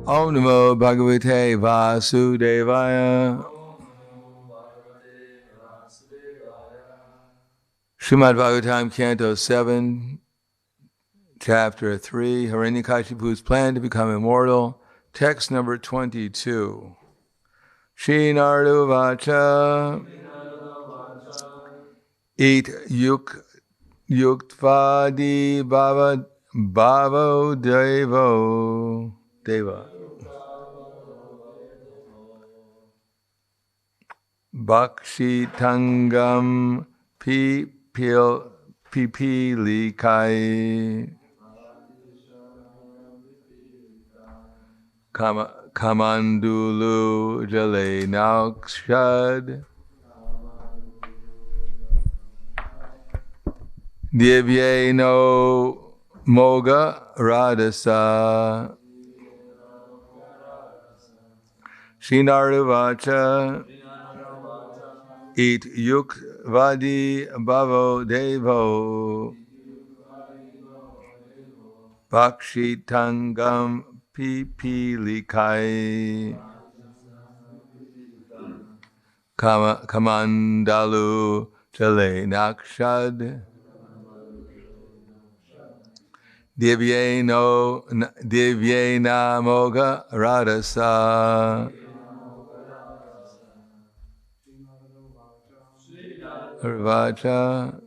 Om Namo Bhagavate Vasudevaya. Srimad Bhagavatam, Canto 7, Chapter 3, Hiranyakashipu's plan to become immortal, text number 22. Shri Narada Vacha It Yuktvadi Bhavo Deva Bhakshitangam Pipilikai Kamandulu Jale Naukshad Divyeno Moga Radasa Shinaravacha It Yukvadi Bhavo Devo Bhakshitangam Pipilikai Kamandalu Jale Nakshad Divyena Moga Radasa Vacha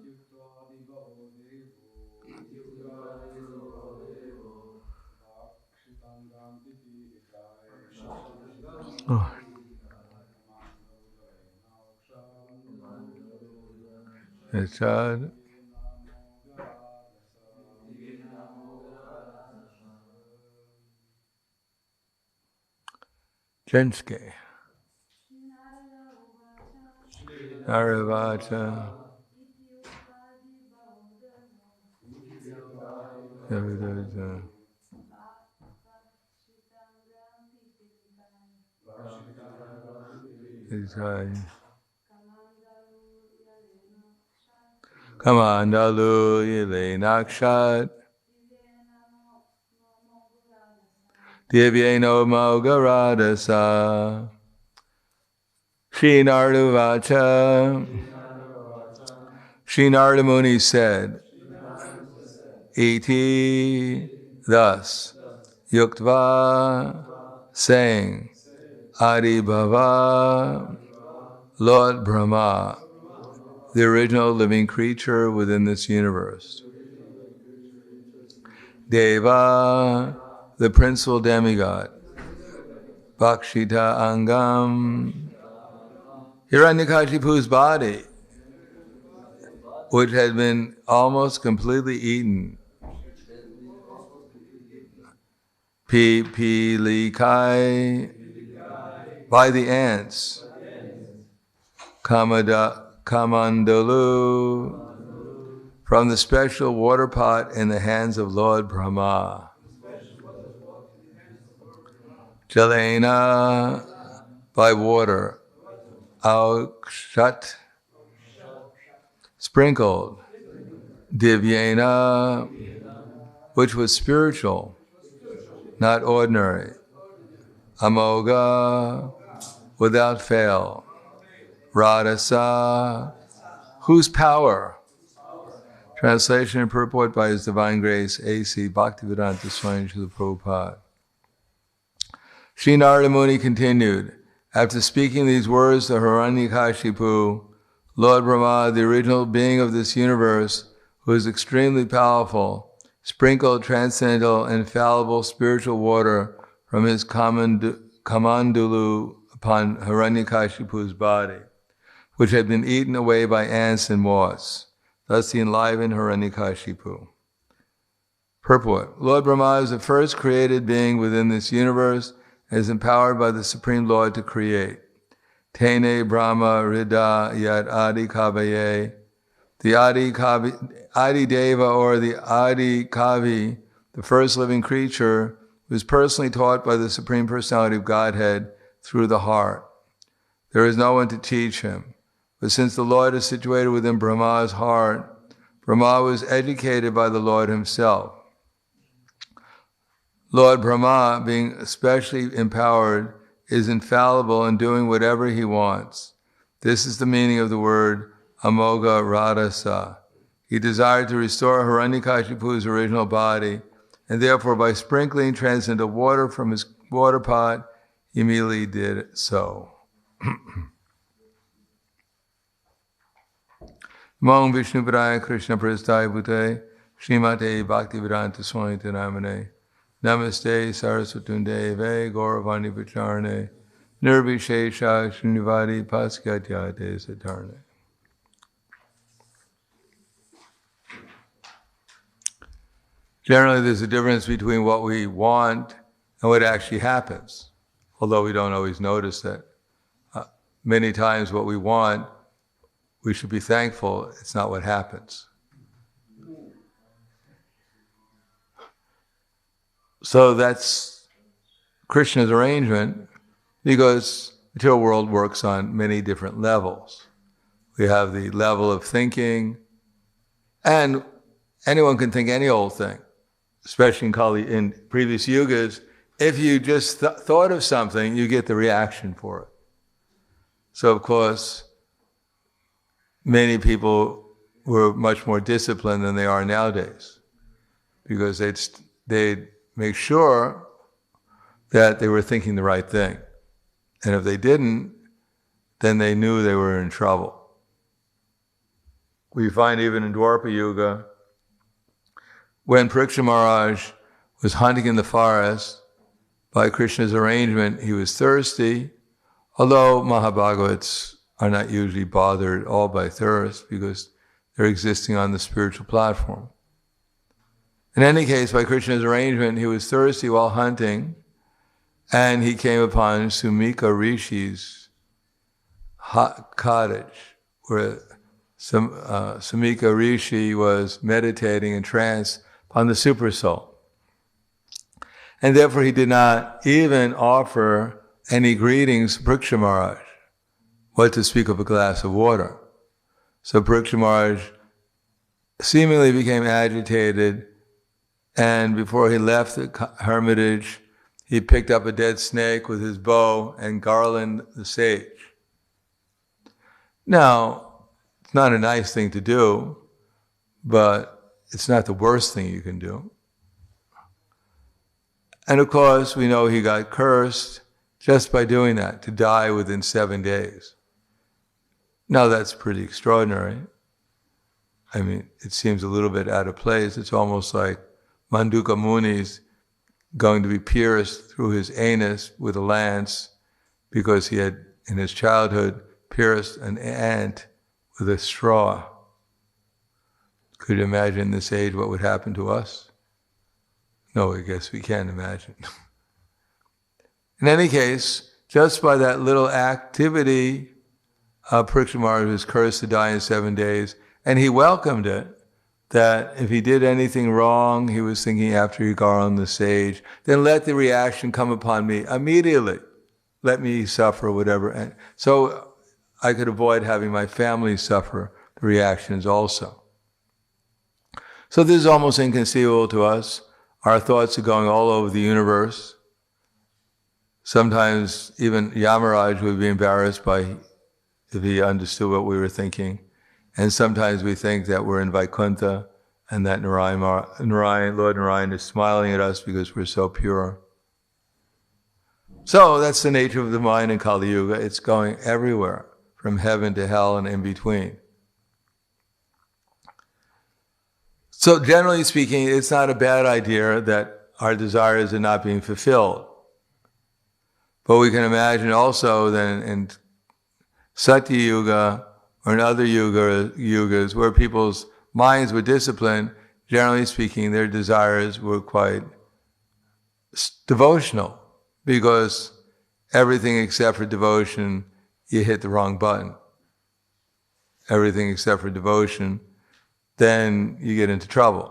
oh. It's hard. Jenske Naravacha Kamandalu Yile Nakshat Divyeno Mogaradasa Shri Narada Vacha Shri Narada Muni said, Iti, thus, Yuktva, saying, Adi Bhava, Lord Brahma, the original living creature within this universe. Deva, the principal demigod. Bhakshita Angam, Hiranyakashipu's body, which had been almost completely eaten. Pipilikai, by the ants. Kamandalu, from the special water pot in the hands of Lord Brahma. Jalena, by water. Aukshat, sprinkled. Divyena, which was spiritual, not ordinary. Amoga, without fail. Radasa, whose power? Translation and purport by His Divine Grace, A.C. Bhaktivedanta Swami Srila Prabhupada. Sri Narada Muni continued, after speaking these words to Hiranyakashipu, Lord Brahma, the original being of this universe, who is extremely powerful, sprinkled transcendental, infallible spiritual water from his kamandulu upon Hiranyakashipu's body, which had been eaten away by ants and moths. Thus he enlivened Hiranyakashipu. Purport. Lord Brahma is the first created being within this universe and is empowered by the Supreme Lord to create. Tene Brahma Rida Yat Adi Kavaye. The Adi Deva, or the Adi Kavi, the first living creature, was personally taught by the Supreme Personality of Godhead through the heart. There is no one to teach him. But since the Lord is situated within Brahma's heart, Brahma was educated by the Lord himself. Lord Brahma, being especially empowered, is infallible in doing whatever he wants. This is the meaning of the word Amoga Radhasa. He desired to restore Hiranyakashipu's original body, and therefore by sprinkling transcendental water from his water pot, he immediately did so. Mom Vishnu Padaya Krishna Prasthaya Bhute Srimate Bhaktivedanta Swami Namane Namaste Saraswatunde Ve Gauravani Pacharne Nirvishesha Srinivadi Paskatyate Satarne. Generally, there's a difference between what we want and what actually happens, although we don't always notice that. Many times what we want, we should be thankful it's not what happens. So that's Krishna's arrangement, because the material world works on many different levels. We have the level of thinking, and anyone can think any old thing, especially in previous yugas. If you just thought of something, you get the reaction for it. So of course, many people were much more disciplined than they are nowadays, because they'd make sure that they were thinking the right thing. And if they didn't, then they knew they were in trouble. We find even in Dwapara Yuga, when Parikshit Maharaj was hunting in the forest, by Krishna's arrangement, he was thirsty, although Mahabhagavats are not usually bothered at all by thirst because they're existing on the spiritual platform. In any case, by Krishna's arrangement, he was thirsty while hunting, and he came upon Sumika Rishi's cottage, where Sumika Rishi was meditating in trance upon the Supersoul. And therefore he did not even offer any greetings to Parikshit Maharaj, what to speak of a glass of water. So Parikshit Maharaj seemingly became agitated, and before he left the hermitage, he picked up a dead snake with his bow and garlanded the sage. Now, it's not a nice thing to do, but it's not the worst thing you can do. And of course, we know he got cursed just by doing that, to die within 7 days. Now that's pretty extraordinary. I mean, it seems a little bit out of place. It's almost like Manduka Muni's going to be pierced through his anus with a lance because he had, in his childhood, pierced an ant with a straw. Could you imagine in this age what would happen to us? No, I guess we can't imagine. In any case, just by that little activity, Parikshit Maharaj was cursed to die in 7 days, and he welcomed it, that if he did anything wrong, he was thinking after he got on the sage, then let the reaction come upon me immediately. Let me suffer whatever. And so I could avoid having my family suffer the reactions also. So this is almost inconceivable to us. Our thoughts are going all over the universe. Sometimes even Yamaraj would be embarrassed if he understood what we were thinking. And sometimes we think that we're in Vaikuntha and that Lord Narayan is smiling at us because we're so pure. So that's the nature of the mind in Kali Yuga. It's going everywhere, from heaven to hell and in between. So generally speaking, it's not a bad idea that our desires are not being fulfilled. But we can imagine also that in Satya Yuga or in other yugas where people's minds were disciplined, generally speaking, their desires were quite devotional, because everything except for devotion, you hit the wrong button. Everything except for devotion, then you get into trouble.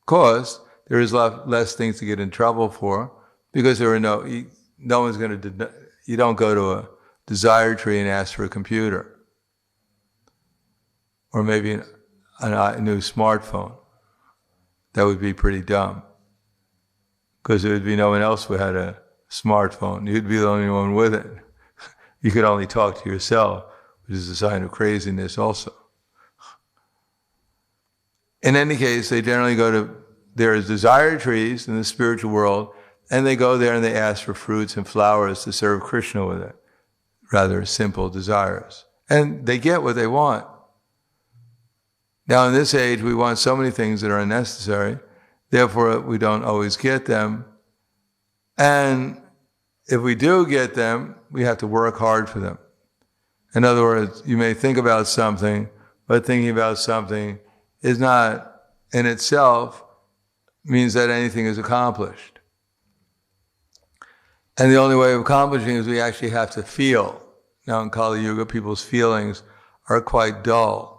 Of course, there is less things to get in trouble for, because there are no one's going to, you don't go to a desire tree and ask for a computer. Or maybe a new smartphone. That would be pretty dumb. because there would be no one else who had a smartphone. You'd be the only one with it. You could only talk to yourself, which is a sign of craziness also. In any case, they generally go to, there's desire trees in the spiritual world, and they go there and they ask for fruits and flowers to serve Krishna with it. Rather simple desires. And they get what they want. Now in this age, we want so many things that are unnecessary, therefore we don't always get them. And if we do get them, we have to work hard for them. In other words, you may think about something, but thinking about something is not in itself means that anything is accomplished. And the only way of accomplishing is we actually have to feel. Now in Kali Yuga, people's feelings are quite dull.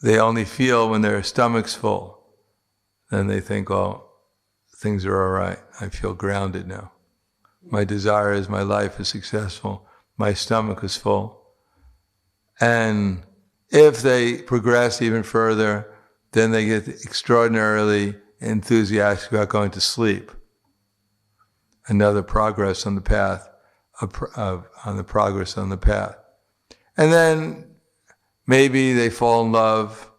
They only feel when their stomach's full. Then they think, oh, things are all right. I feel grounded now. My desire is my life is successful. My stomach is full. And if they progress even further, then they get extraordinarily enthusiastic about going to sleep. Another progress on the path, on the progress on the path. And then maybe they fall in love,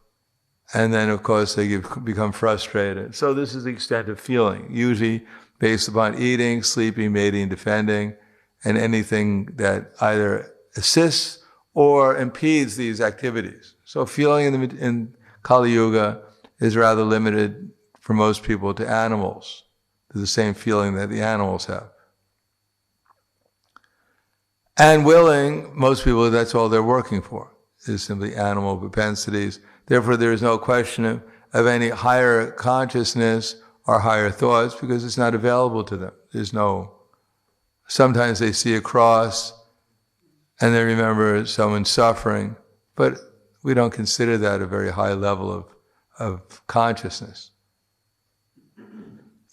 and then of course they become frustrated. So this is the extent of feeling, usually based upon eating, sleeping, mating, defending, and anything that either assists or impedes these activities. So feeling in Kali Yuga is rather limited for most people to animals, to the same feeling that the animals have. And willing, most people, that's all they're working for, is simply animal propensities. Therefore, there is no question of any higher consciousness or higher thoughts because it's not available to them. Sometimes they see a cross and they remember someone suffering, but we don't consider that a very high level of consciousness.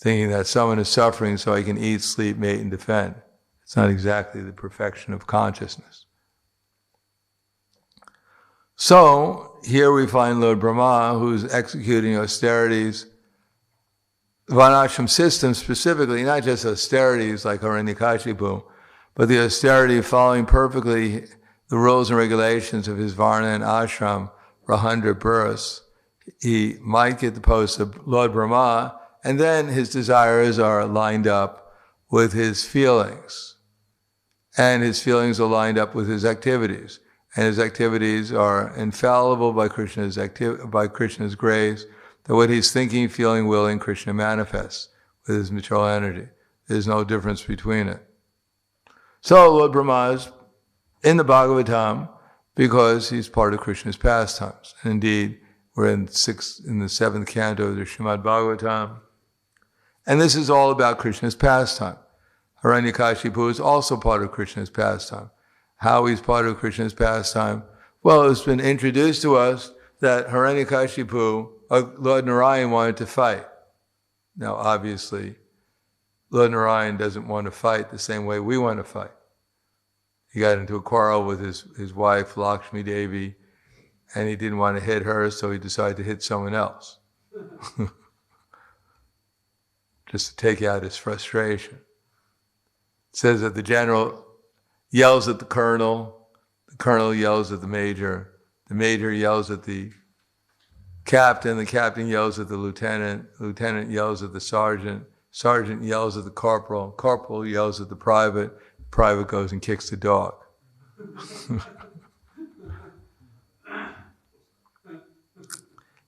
Thinking that someone is suffering so I can eat, sleep, mate, and defend. It's not exactly the perfection of consciousness. So, here we find Lord Brahma, who's executing austerities, Varnashram system specifically, not just austerities like Hiranyakashipu, but the austerity of following perfectly the rules and regulations of his Varna and ashram for 100 births. He might get the post of Lord Brahma, and then his desires are lined up with his feelings. And his feelings are lined up with his activities. And his activities are infallible by Krishna's grace, that what he's thinking, feeling, willing, Krishna manifests with his material energy. There's no difference between it. So Lord Brahma is in the Bhagavatam because he's part of Krishna's pastimes. And indeed, we're in the 7th canto of the Srimad Bhagavatam. And this is all about Krishna's pastime. Hiranyakashipu is also part of Krishna's pastime. How he's part of Krishna's pastime? Well, it's been introduced to us that Hiranyakashipu, Lord Narayan, wanted to fight. Now, obviously, Lord Narayan doesn't want to fight the same way we want to fight. He got into a quarrel with his wife, Lakshmi Devi, and he didn't want to hit her, so he decided to hit someone else. Just to take out his frustration. It says that the general yells at the colonel yells at the major yells at the captain yells at the lieutenant yells at the sergeant yells at the corporal yells at the private goes and kicks the dog.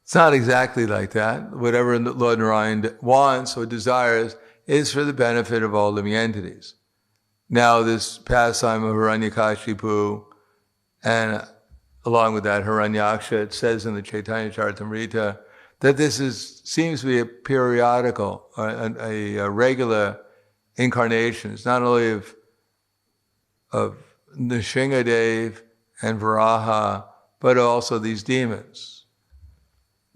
It's not exactly like that. Whatever Lord Narayan wants or desires is for the benefit of all living entities. Now this pastime of Hiranyakashipu, and along with that Hiranyaksha, it says in the Chaitanya Charitamrita that this seems to be a periodical, a regular incarnation. It's not only of Nrsimhadev and Varaha, but also these demons.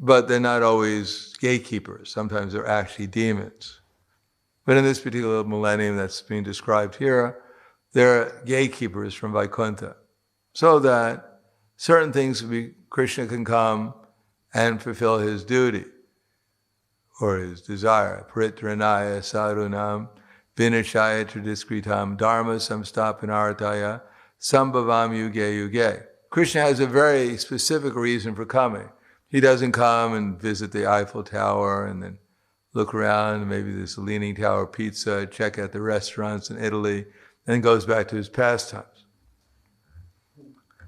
But they're not always gatekeepers. Sometimes they're actually demons. But in this particular millennium that's being described here, they're gatekeepers from Vaikuntha. So that certain things Krishna can come and fulfill his duty. or his desire. Paritranaya sarunam vinashaya tradiskritam dharma samstapanartaya sambhavam yuge yuge. Krishna has a very specific reason for coming. He doesn't come and visit the Eiffel Tower and then look around, maybe there's a Leaning Tower pizza, check out the restaurants in Italy, and goes back to his pastimes.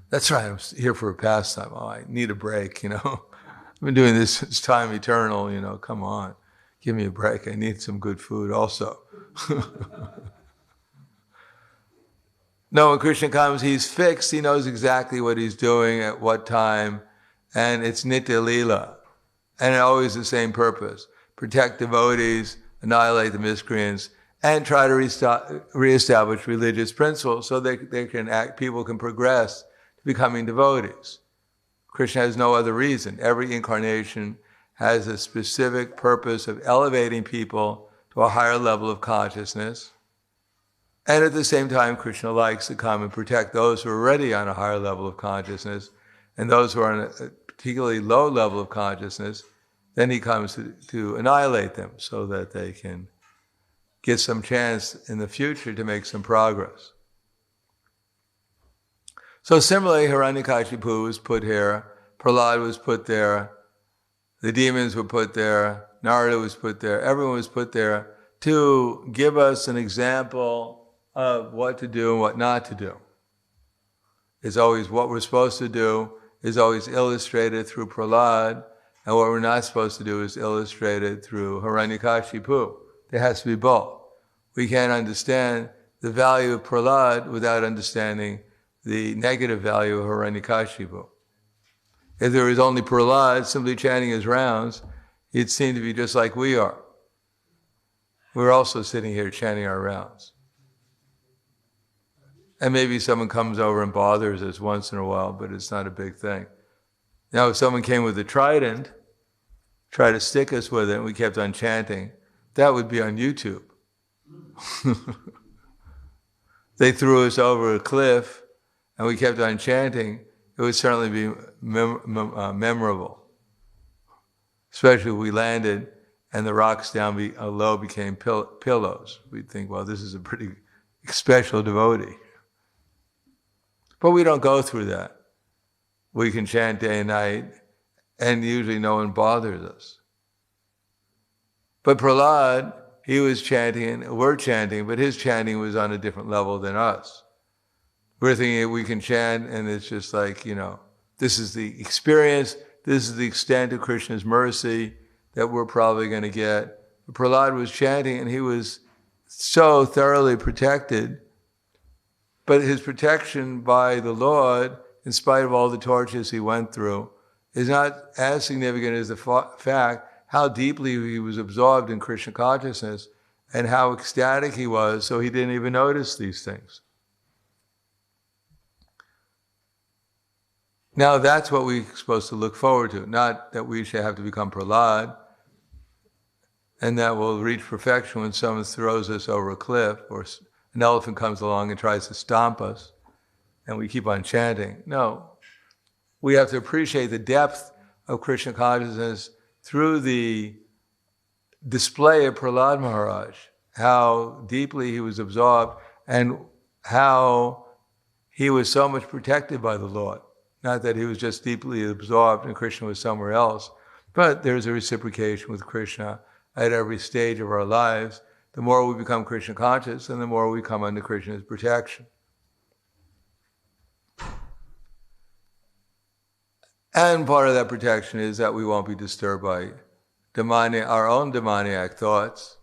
That's right, I'm here for a pastime. Oh, I need a break, I've been doing this since time eternal, come on. Give me a break. I need some good food also. No, when Krishna comes, he's fixed. He knows exactly what he's doing at what time. And it's Nitya Leela. And always the same purpose. Protect devotees, annihilate the miscreants, and try to reestablish religious principles so people can progress to becoming devotees. Krishna has no other reason. Every incarnation has a specific purpose of elevating people to a higher level of consciousness. And at the same time, Krishna likes to come and protect those who are already on a higher level of consciousness, and those who are on a particularly low level of consciousness, then he comes to annihilate them so that they can get some chance in the future to make some progress. So similarly, Hiranyakashipu was put here, Prahlad was put there, the demons were put there, Narada was put there, everyone was put there to give us an example of what to do and what not to do. It's always what we're supposed to do is always illustrated through Prahlad, and what we're not supposed to do is illustrated through Hiranyakashipu. There has to be both. We can't understand the value of Prahlad without understanding the negative value of Hiranyakashipu. If there was only Prahlad simply chanting his rounds, he'd seem to be just like we are. We're also sitting here chanting our rounds. And maybe someone comes over and bothers us once in a while, but it's not a big thing. Now, if someone came with a trident, tried to stick us with it, and we kept on chanting, that would be on YouTube. They threw us over a cliff, and we kept on chanting, it would certainly be memorable. Especially if we landed and the rocks down below became pillows. We'd think, well, this is a pretty special devotee. But we don't go through that. We can chant day and night, and usually no one bothers us. But Prahlad, he was chanting, we're chanting, but his chanting was on a different level than us. We're thinking we can chant, and it's just like, this is the experience, this is the extent of Krishna's mercy that we're probably going to get. But Prahlad was chanting, and he was so thoroughly protected. But his protection by the Lord, in spite of all the tortures he went through, is not as significant as the fact how deeply he was absorbed in Krishna consciousness and how ecstatic he was, so he didn't even notice these things. Now that's what we're supposed to look forward to, not that we should have to become Prahlad and that we'll reach perfection when someone throws us over a cliff or an elephant comes along and tries to stomp us, and we keep on chanting. No, we have to appreciate the depth of Krishna consciousness through the display of Prahlad Maharaj, how deeply he was absorbed and how he was so much protected by the Lord. Not that he was just deeply absorbed and Krishna was somewhere else, but there's a reciprocation with Krishna at every stage of our lives. The more we become Krishna conscious, and the more we come under Krishna's protection. And part of that protection is that we won't be disturbed by our own demoniac thoughts,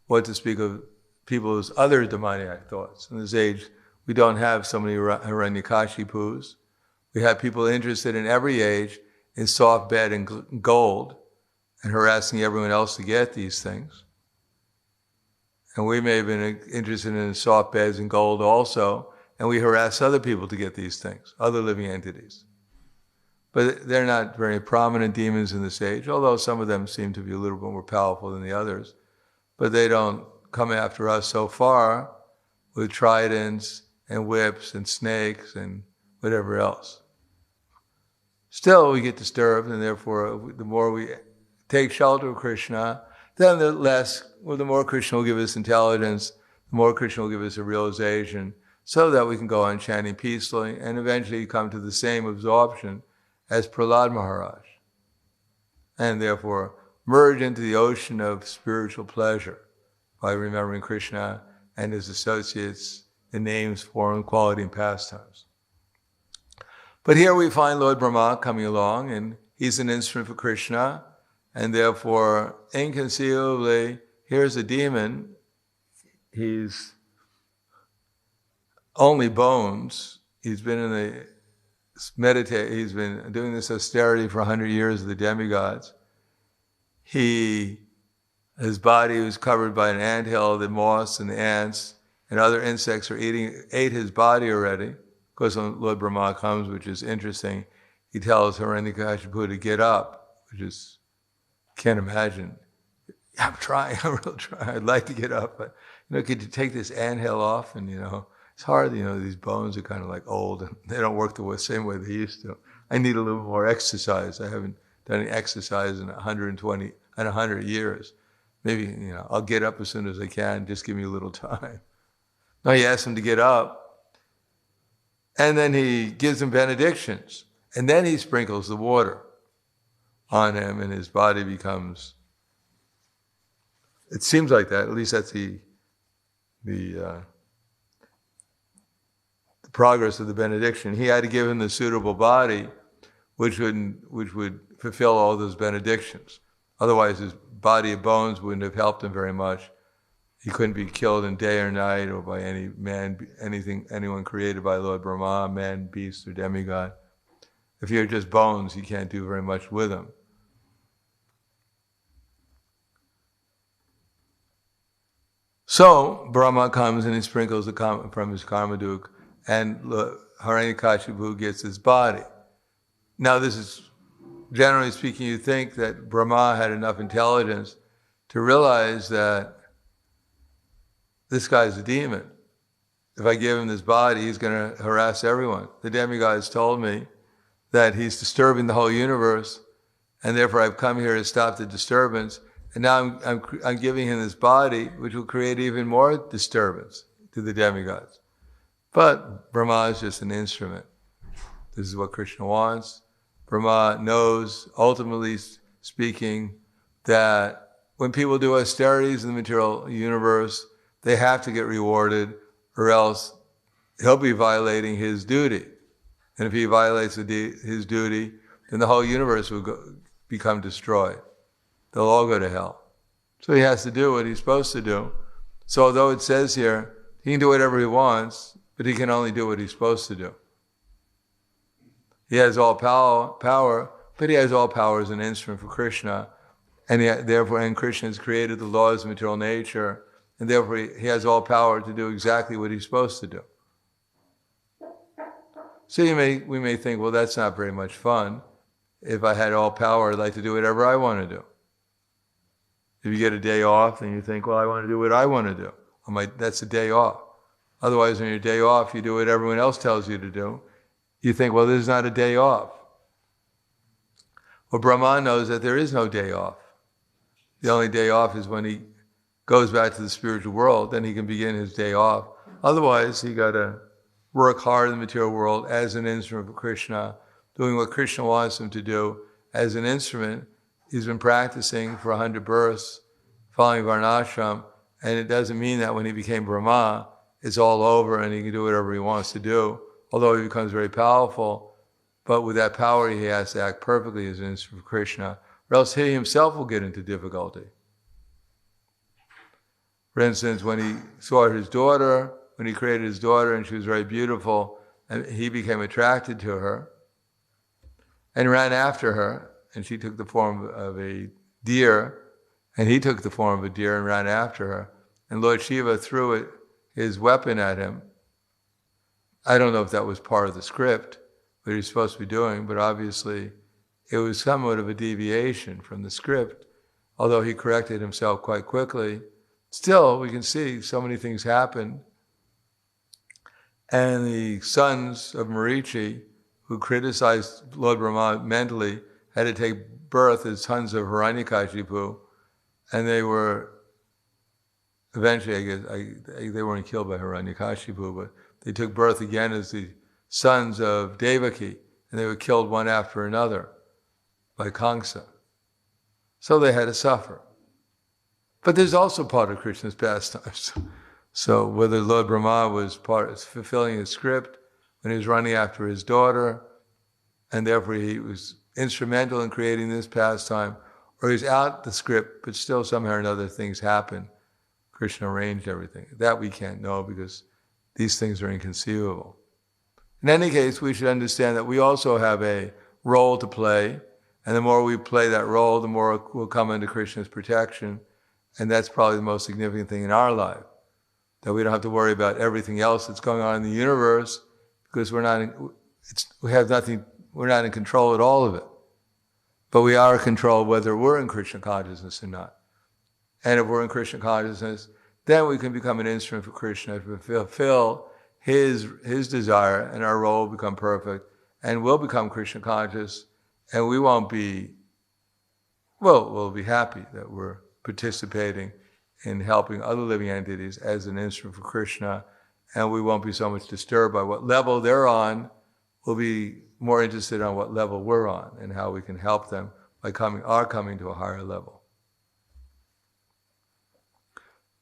what to speak of people's other demoniac thoughts. In this age, we don't have so many Hiranyakashipus. We have people interested in every age in soft bed and gold and harassing everyone else to get these things. And we may have been interested in soft beds and gold also, and we harass other people to get these things, other living entities. But they're not very prominent demons in this age, although some of them seem to be a little bit more powerful than the others. But they don't come after us so far with tridents and whips and snakes and whatever else. Still, we get disturbed, and therefore, the more we take shelter of Krishna, then the more Krishna will give us intelligence, the more Krishna will give us a realization, so that we can go on chanting peacefully and eventually come to the same absorption as Prahlad Maharaj. And therefore merge into the ocean of spiritual pleasure by remembering Krishna and his associates in names, form, quality, and pastimes. But here we find Lord Brahma coming along, and he's an instrument for Krishna, and therefore, inconceivably, here's a demon. He's only bones. He's been he's been doing this austerity for 100 years of the demigods. His body was covered by an anthill. The moths and the ants and other insects ate his body already. Of course, when Lord Brahma comes, which is interesting, he tells Hiranyakashipu to get up, which is, can't imagine. I'm real trying. I'd like to get up, but could you take this anthill off? And it's hard. These bones are kind of like old, and they don't work the same way they used to. I need a little more exercise. I haven't done any exercise in 100 years. Maybe I'll get up as soon as I can. Just give me a little time. No, he asks him to get up, and then he gives him benedictions, and then he sprinkles the water on him, and his body becomes. It seems like that. At least that's the progress of the benediction. He had to give him the suitable body, which would fulfill all those benedictions. Otherwise, his body of bones wouldn't have helped him very much. He couldn't be killed in day or night or by anyone created by Lord Brahma, man, beast, or demigod. If you're just bones, you can't do very much with them. So Brahma comes and he sprinkles from his Karmaduk, and Hiranyakashipu gets his body. Now this is, generally speaking, you think that Brahma had enough intelligence to realize that this guy's a demon. If I give him this body, he's going to harass everyone. The demigods told me that he's disturbing the whole universe, and therefore I've come here to stop the disturbance. And now I'm giving him this body, which will create even more disturbance to the demigods. But Brahma is just an instrument. This is what Krishna wants. Brahma knows, ultimately speaking, that when people do austerities in the material universe, they have to get rewarded, or else he'll be violating his duty. And if he violates his duty, then the whole universe will become destroyed. They'll all go to hell. So he has to do what he's supposed to do. So although it says here, he can do whatever he wants, but he can only do what he's supposed to do. He has all power, but he has all power as an instrument for Krishna. And Krishna has created the laws of material nature, and therefore he has all power to do exactly what he's supposed to do. So we may think, well, that's not very much fun. If I had all power, I'd like to do whatever I want to do. If you get a day off and you think, well, I want to do what I want to do, that's a day off. Otherwise, on your day off, you do what everyone else tells you to do. You think, well, this is not a day off. Well, Brahma knows that there is no day off. The only day off is when he goes back to the spiritual world, then he can begin his day off. Otherwise, he got to work hard in the material world as an instrument for Krishna, doing what Krishna wants him to do as an instrument. He's been practicing for 100 births, following Varnashram, and it doesn't mean that when he became Brahma, it's all over and he can do whatever he wants to do, although he becomes very powerful. But with that power, he has to act perfectly as an instrument for Krishna, or else he himself will get into difficulty. For instance, when he saw his daughter, when he created his daughter and she was very beautiful, and he became attracted to her and ran after her, and she took the form of a deer, and he took the form of a deer and ran after her. And Lord Shiva threw his weapon at him. I don't know if that was part of the script, what he was supposed to be doing, but obviously it was somewhat of a deviation from the script, although he corrected himself quite quickly. Still, we can see so many things happen. And the sons of Marichi, who criticized Lord Brahma mentally, had to take birth as sons of Hiranyakashipu, and they were, eventually, I guess, they weren't killed by Hiranyakashipu, but they took birth again as the sons of Devaki, and they were killed one after another by Kamsa. So they had to suffer. But there's also part of Krishna's pastimes. So whether Lord Brahma was fulfilling his script when he was running after his daughter, and therefore he was instrumental in creating this pastime, or he's out the script, but still somehow or another things happen. Krishna arranged everything. That we can't know because these things are inconceivable. In any case, we should understand that we also have a role to play, and the more we play that role, the more we'll come into Krishna's protection, and that's probably the most significant thing in our life, that we don't have to worry about everything else that's going on in the universe, because we're not in control at all of it. But we are in control whether we're in Krishna consciousness or not. And if we're in Krishna consciousness, then we can become an instrument for Krishna to fulfill his desire, and our role will become perfect, and we'll become Krishna conscious, and we won't be, we'll be happy that we're participating in helping other living entities as an instrument for Krishna, and we won't be so much disturbed by what level they're on. We'll be more interested on what level we're on and how we can help them by coming to a higher level.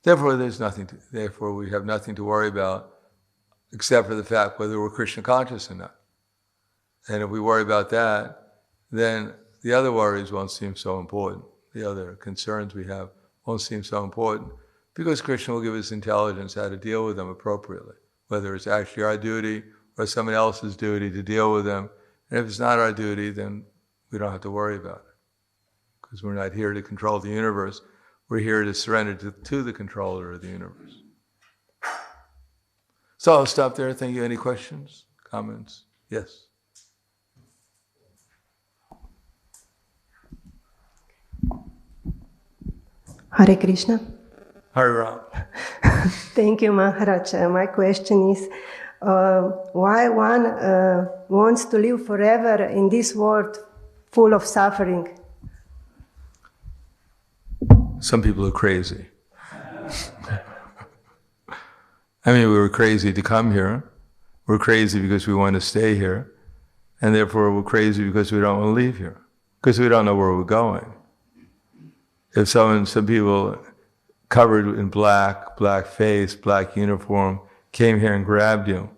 Therefore, we have nothing to worry about except for the fact whether we're Krishna conscious or not. And if we worry about that, then the other worries won't seem so important. The other concerns we have won't seem so important, because Krishna will give us intelligence how to deal with them appropriately, whether it's actually our duty or someone else's duty to deal with them. And if it's not our duty, then we don't have to worry about it, because we're not here to control the universe. We're here to surrender to the controller of the universe. So I'll stop there. Thank you. Any questions, comments? Yes. Hare Krishna. Hare Ram. Thank you, Maharaj. My question is, why one wants to live forever in this world full of suffering? Some people are crazy. I mean, we were crazy to come here. We're crazy because we want to stay here. And therefore we're crazy because we don't want to leave here. Because we don't know where we're going. If some people covered in black face, black uniform, came here and grabbed you,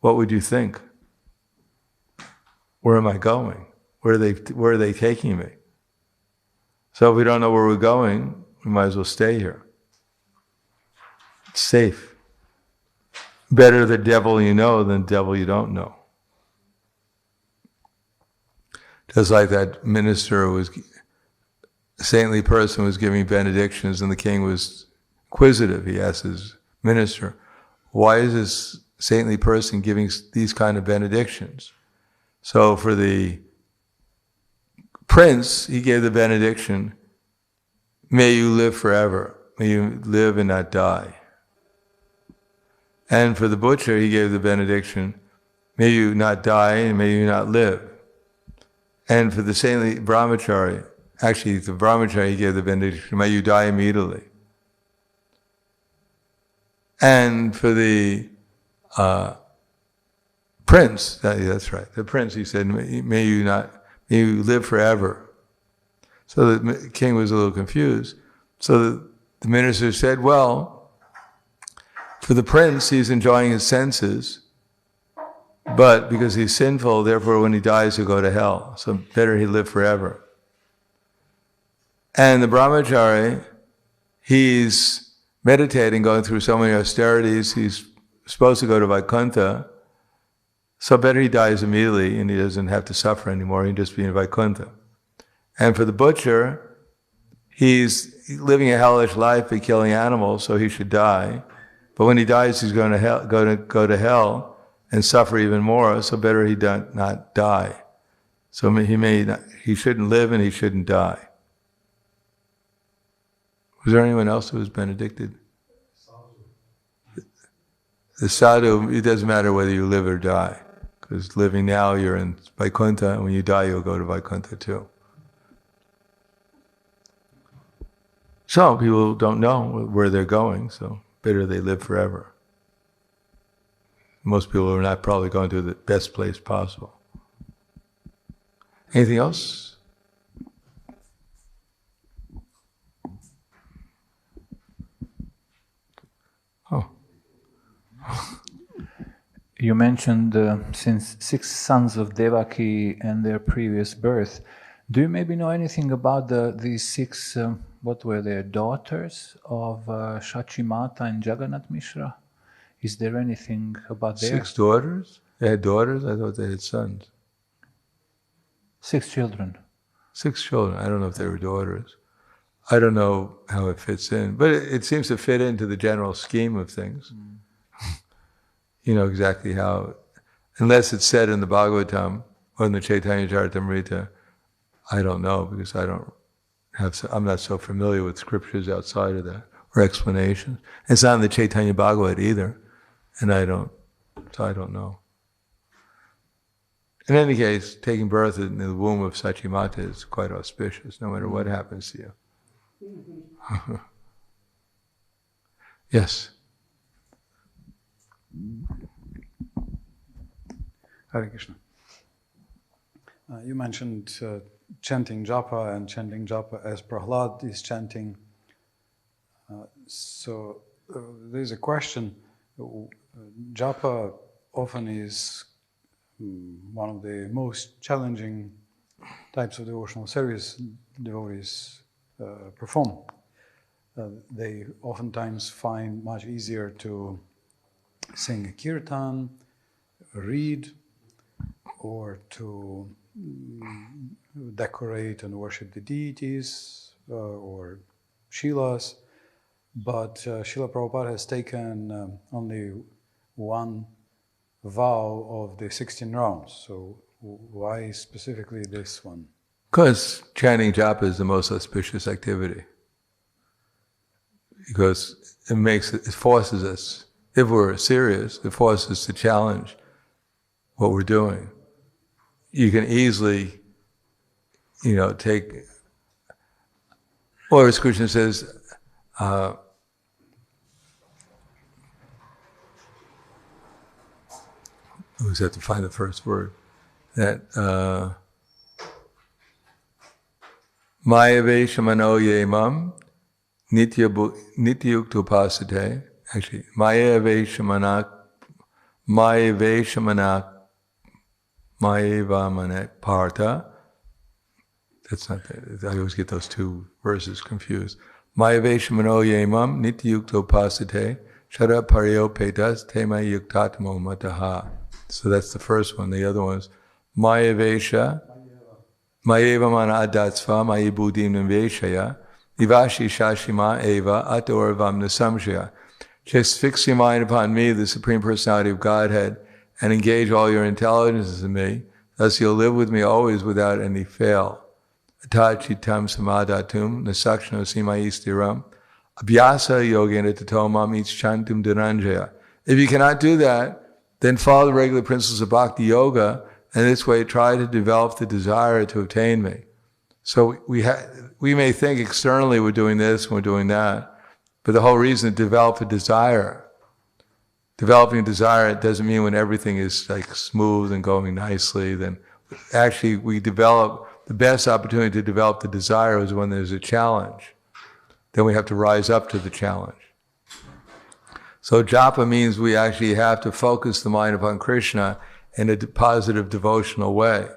what would you think? Where am I going? Where are they taking me? So if we don't know where we're going, we might as well stay here. It's safe. Better the devil you know than the devil you don't know. Just like that saintly person was giving benedictions, and the king was inquisitive. He asked his minister, why is this saintly person giving these kind of benedictions? So for the prince, he gave the benediction, may you live forever. May you live and not die. And for the butcher, he gave the benediction, may you not die and may you not live. And for the saintly brahmachari, actually the brahmachari, he gave the benediction, may you die immediately. And for the prince, that's right, the prince, he said, may you live forever. So the king was a little confused. So the minister said, well, for the prince, he's enjoying his senses, but because he's sinful, therefore when he dies, he'll go to hell. So better he live forever. And the brahmachari, he's meditating, going through so many austerities, he's supposed to go to Vaikuntha, so better he dies immediately and he doesn't have to suffer anymore, he can just be in Vaikuntha. And for the butcher, he's living a hellish life by killing animals, so he should die. But when he dies, he's going to go to hell and suffer even more. So better he not die. So he shouldn't live and he shouldn't die. Was there anyone else who was benedicted? The sadhu, it doesn't matter whether you live or die, because living now you're in Vaikuntha, and when you die you'll go to Vaikuntha too. So people don't know where they're going, so better they live forever. Most people are not probably going to the best place possible. Anything else? Oh. You mentioned since 6 sons of Devaki and their previous birth. Do you maybe know anything about these 6, what were their daughters of Shachimata and Jagannath Mishra? Is there anything about their... 6 daughters? They had daughters? I thought they had sons. 6 children. 6 children. I don't know if they were daughters. I don't know how it fits in. But it seems to fit into the general scheme of things. You know exactly how, unless it's said in the Bhagavatam or in the Chaitanya Charitamrita, I don't know, because I'm not so familiar with scriptures outside of that, or explanations. It's not in the Chaitanya Bhagavad either, and I don't know. In any case, taking birth in the womb of Sachimata is quite auspicious, no matter what happens to you. Yes? Hare Krishna. You mentioned chanting japa and chanting japa as Prahlad is chanting. So there's a question. Japa often is one of the most challenging types of devotional service devotees perform. They oftentimes find much easier to sing a kirtan, read, or to decorate and worship the deities or shilas. But Srila Prabhupada has taken only one vow of the 16 rounds. So why specifically this one? Because chanting japa is the most auspicious activity. Because it forces us, if we're serious, it forces us to challenge what we're doing. You can easily, take, or as Krishna says, I always have to find the first word, that Mayave Shamano Yemam Nityukta Upasate. Actually, Mayave Shamanak Mayeva Manak Partha. That's not that. I always get those 2 verses confused. Mayave Shamano Yemam Nityukta Upasate Shara Paryo Petas Tema Yuktatmo Mataha. So that's the first one. The other one is Mayavesha Mayeva Mana Adatsva Mayibudim Niveshaya Nivashi Shashima Eva Atorvam Nasamshaya. Just fix your mind upon me, the Supreme Personality of Godhead, and engage all your intelligences in me. Thus you'll live with me always without any fail. Atachitam samadatum nasakshno simaistiram abhyasa yogena tatomam ischantum dhananjaya. If you cannot do that, then follow the regular principles of bhakti yoga, and this way try to develop the desire to obtain me. So we may think externally we're doing this, we're doing that, but the whole reason to develop a desire. Developing a desire, it doesn't mean when everything is like smooth and going nicely, then actually we develop, the best opportunity to develop the desire is when there's a challenge. Then we have to rise up to the challenge. So japa means we actually have to focus the mind upon Krishna in a positive devotional way.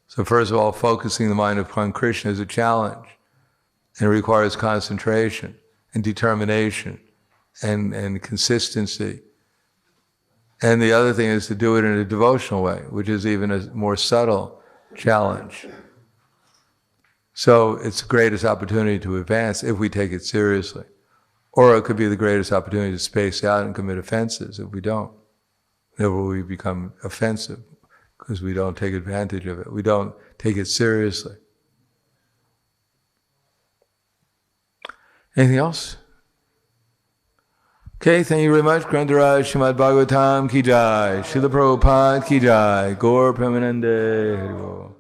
So first of all, focusing the mind upon Krishna is a challenge, and it requires concentration and determination and consistency. And the other thing is to do it in a devotional way, which is even a more subtle challenge. So it's the greatest opportunity to advance if we take it seriously. Or it could be the greatest opportunity to space out and commit offenses if we don't. Therefore we become offensive because we don't take advantage of it. We don't take it seriously. Anything else? Okay, thank you very much. Grantaraj Srimad Bhagavatam ki jai. Srila Prabhupada ki jai. Gaur Premanande. Hari Bol.